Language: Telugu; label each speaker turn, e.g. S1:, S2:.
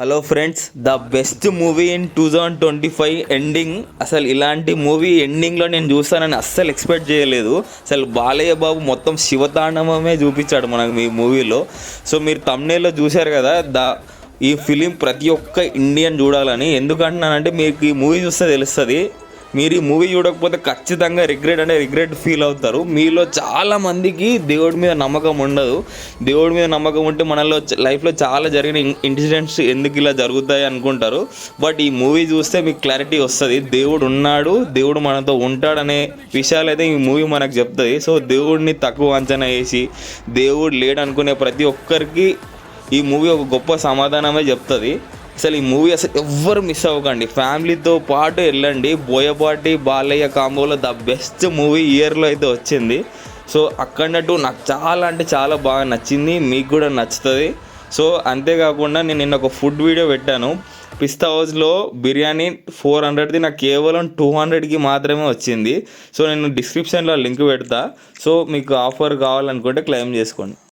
S1: Hello friends, the best movie in 2025 ending. అసలు ఇలాంటి మూవీ ఎండింగ్లో నేను చూస్తానని అస్సలు ఎక్స్పెక్ట్ చేయలేదు. అసలు బాలయ్య బాబు మొత్తం శివతాండవమే చూపించాడు మనకు ఈ మూవీలో. సో మీరు thumbnail లో చూశారు కదా, ఈ ఫిలిం ప్రతి ఒక్క ఇండియన్ చూడాలని. ఎందుకంటున్నానంటే మీకు ఈ మూవీ చూస్తే తెలుస్తుంది. మీరు ఈ మూవీ చూడకపోతే ఖచ్చితంగా రిగ్రెట్ ఫీల్ అవుతారు. మీలో చాలామందికి దేవుడి మీద నమ్మకం ఉండదు. దేవుడి మీద నమ్మకం ఉంటే మనలో లైఫ్లో చాలా జరిగిన ఇన్సిడెంట్స్ ఎందుకు ఇలా జరుగుతాయి అనుకుంటారు. బట్ ఈ మూవీ చూస్తే మీకు క్లారిటీ వస్తుంది. దేవుడు ఉన్నాడు, దేవుడు మనతో ఉంటాడనే విషయాలు అయితే ఈ మూవీ మనకు చెప్తుంది. సో దేవుడిని తక్కువ అంచనా వేసి దేవుడు లేడు అనుకునే ప్రతి ఒక్కరికి ఈ మూవీ ఒక గొప్ప సమాధానమే చెప్తుంది. అసలు ఈ మూవీ అసలు ఎవ్వరు మిస్ అవ్వకండి, ఫ్యామిలీతో పాటు వెళ్ళండి. బోయపాటి బాలయ్య కాంబోలో ద బెస్ట్ మూవీ ఇయర్లో అయితే వచ్చింది. సో అక్కడట్టు నాకు చాలా అంటే చాలా బాగా నచ్చింది, మీకు కూడా నచ్చుతుంది. సో అంతేకాకుండా నేను నిన్న ఒక ఫుడ్ వీడియో పెట్టాను. పిస్తా హౌస్లో బిర్యానీ 400ది నాకు కేవలం 200కి మాత్రమే వచ్చింది. సో నేను డిస్క్రిప్షన్లో లింక్ పెడతా. సో మీకు ఆఫర్ కావాలనుకుంటే క్లెయిమ్ చేసుకోండి.